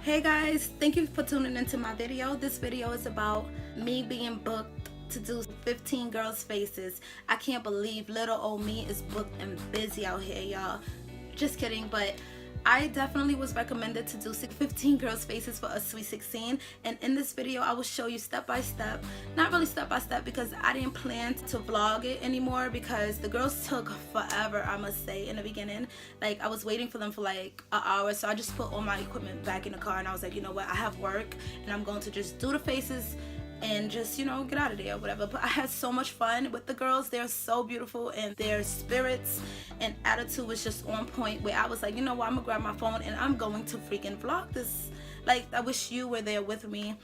Hey guys, thank you for tuning into my video. This video is about me being booked to do 15 girls' faces. I can't believe little old me is booked and busy out here, y'all. Just kidding, but I definitely was recommended to do 15 girls' faces for a Sweet 16, and in this video I will show you step by step. Not really step by step because I didn't plan to vlog it anymore because the girls took forever, I must say, in the beginning. Like, I was waiting for them for like an hour, so I just put all my equipment back in the car and I was like, you know what, I have work and I'm going to just do the faces and just, you know, get out of there or whatever. But I had so much fun with the girls. They're so beautiful, and their spirits and attitude was just on point, where I was like, you know what, I'm gonna grab my phone and I'm going to freaking vlog this. Like, I wish you were there with me.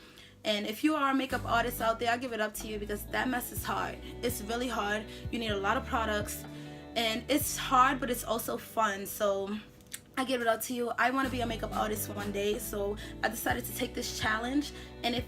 And if you are a makeup artist out there, I give it up to you, because that mess is hard. It's really hard. You need a lot of products, and it's hard, but it's also fun. So I give it up to you. I want to be a makeup artist one day, so I decided to take this challenge. And if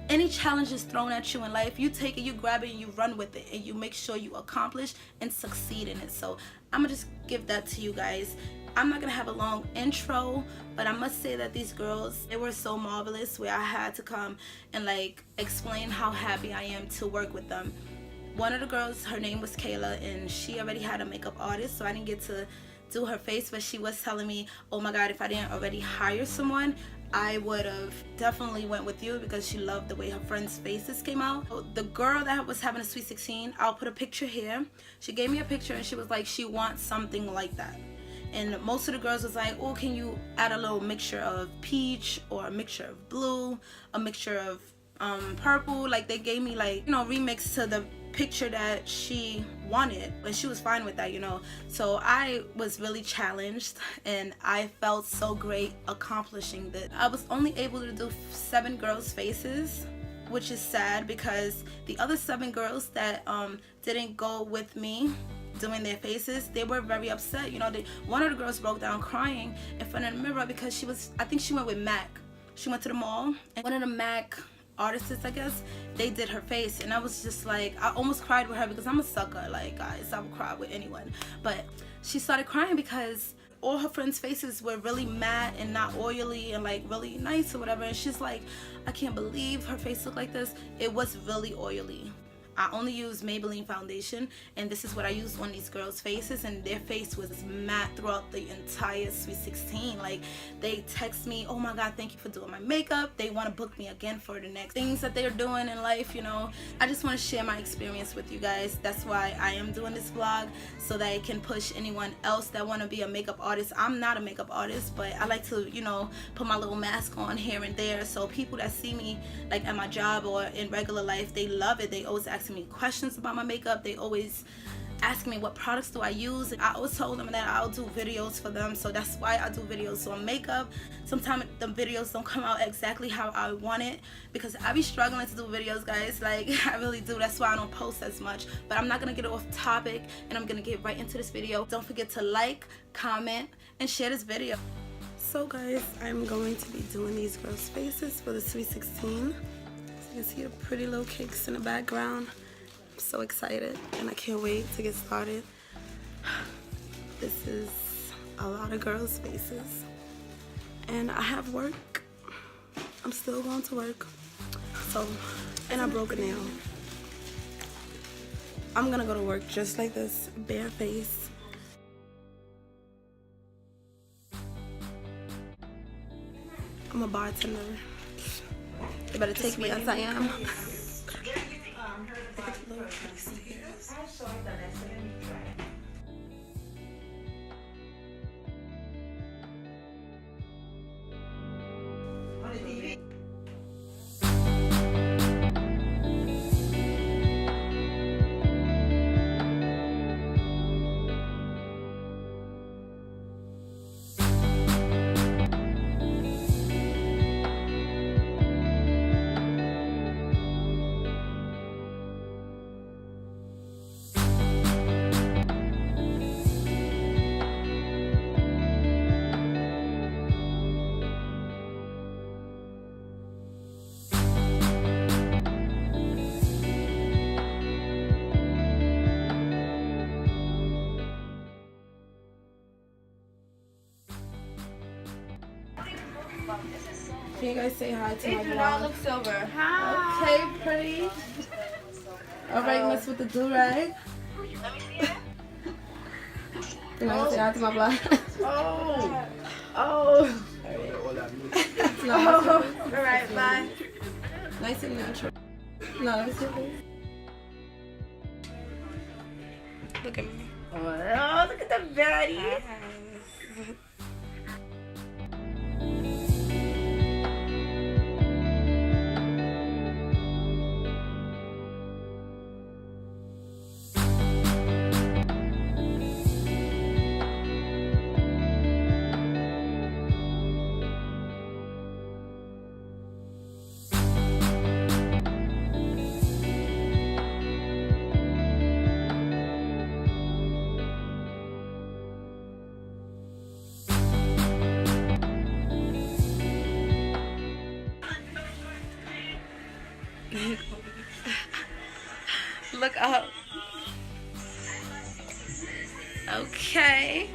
any challenge is thrown at you in life, you take it, you grab it, and you run with it, and you make sure you accomplish and succeed in it. So I'm gonna just give that to you guys. I'm not gonna have a long intro, but I must say that these girls, they were so marvelous, where I had to come and like explain how happy I am to work with them. One of the girls, her name was Kayla, and she already had a makeup artist, so I didn't get to do her face, but she was telling me, oh my god, if I didn't already hire someone, I would have definitely went with you, because she loved the way her friends' faces came out. The girl that was having a Sweet 16, I'll put a picture here. She gave me a picture and she was like, she wants something like that. And most of the girls was like, oh, can you add a little mixture of peach, or a mixture of blue, a mixture of purple. Like, they gave me, like, you know, remix to the picture that she wanted, and she was fine with that, you know. So I was really challenged, and I felt so great accomplishing that. I was only able to do 7 girls' faces, which is sad, because the other 7 girls that didn't go with me doing their faces, they were very upset. You know, one of the girls broke down crying in front of the mirror because she was, I think she went with Mac. She went to the mall, and one of the Mac artists, I guess, they did her face, and I was just like, I almost cried with her, because I'm a sucker. Like, guys, I would cry with anyone. But she started crying because all her friends' faces were really matte and not oily and like really nice or whatever, and she's like, I can't believe her face looked like this. It was really oily. I only used Maybelline foundation, and this is what I used on these girls' faces, and their face was matte throughout the entire Sweet 16. Like, they text me, oh my god, thank you for doing my makeup. They want to book me again for the next things that they're doing in life, you know. I just want to share my experience with you guys. That's why I am doing this vlog, so that it can push anyone else that want to be a makeup artist. I'm not a makeup artist, but I like to, you know, put my little mask on here and there, so people that see me like at my job or in regular life, they love it. They always ask me questions about my makeup. They always ask me what products do I use. I always told them that I'll do videos for them, so that's why I do videos on makeup. Sometimes the videos don't come out exactly how I want it, because I be struggling to do videos, guys. Like, I really do. That's why I don't post as much. But I'm not gonna get off topic, and I'm gonna get right into this video. Don't forget to like, comment, and share this video. So guys, I'm going to be doing these girls' faces for the Sweet 16. So you can see the pretty little cakes in the background. I'm so excited, and I can't wait to get started. This is a lot of girls' faces, and I have work. I'm still going to work. So, and I broke a nail. I'm gonna go to work just like this, bare face. I'm a bartender. You better take me as I am. Can you guys say hi to They my do vlog? not look silver. Hi. Okay, pretty. Alright, miss with the do-rag. Let me see it. Can I say hi to my vlog? Oh. Oh. No, Alright, bye. nice and natural. No, let me see it, please. Look at me. Oh, look at the baddie. Look up. Okay.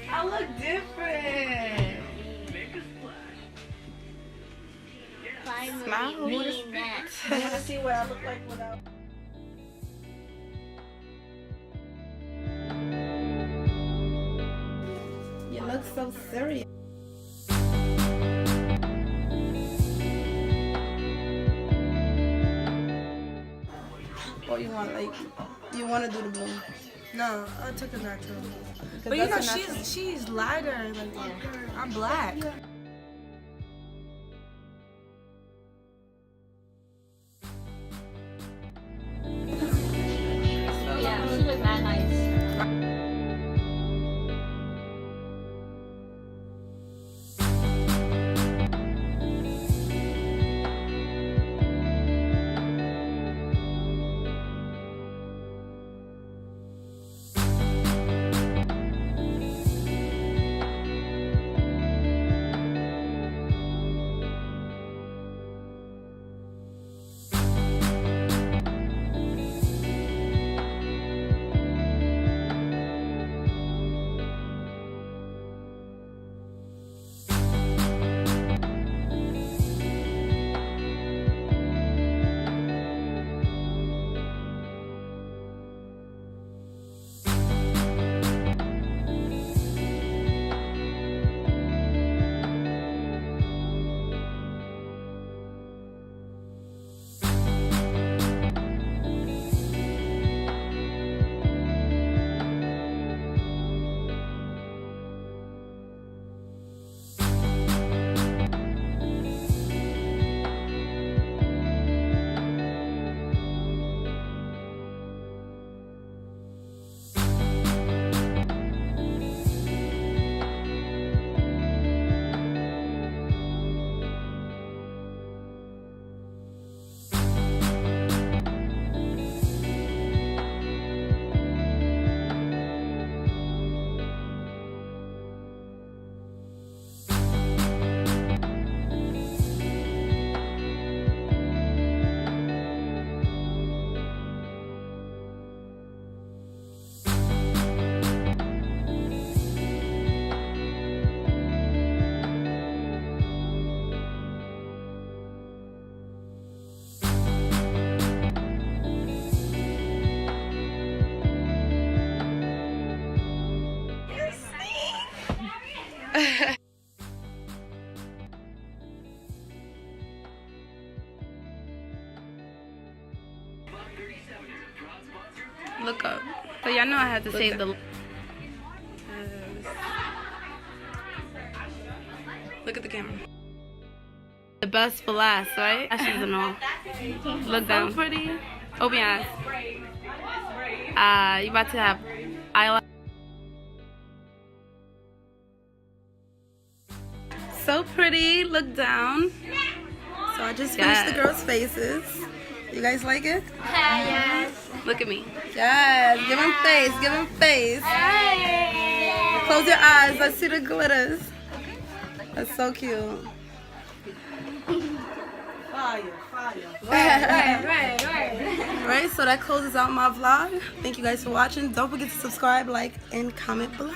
I look different. Smile. You wanna see what I look like without? You look so serious. Or you want you want to do the blue? No, I took a natural. Because But you know, that's a natural. she's lighter. Like I'm black. Yeah, she looked mad nice. Look up. So y'all know I had to save the. Look at the camera. The best for last, right? Ashes and all. Look down. So pretty. Open your eyes. You about to have eyelash. So pretty. Look down. So I just finished the girls' faces. You guys like it? Yes. Look at me. Yes. Give them face. Give them face. Close your eyes. Let's see the glitters. That's so cute. Fire, fire. Right, so that closes out my vlog. Thank you guys for watching. Don't forget to subscribe, like, and comment below.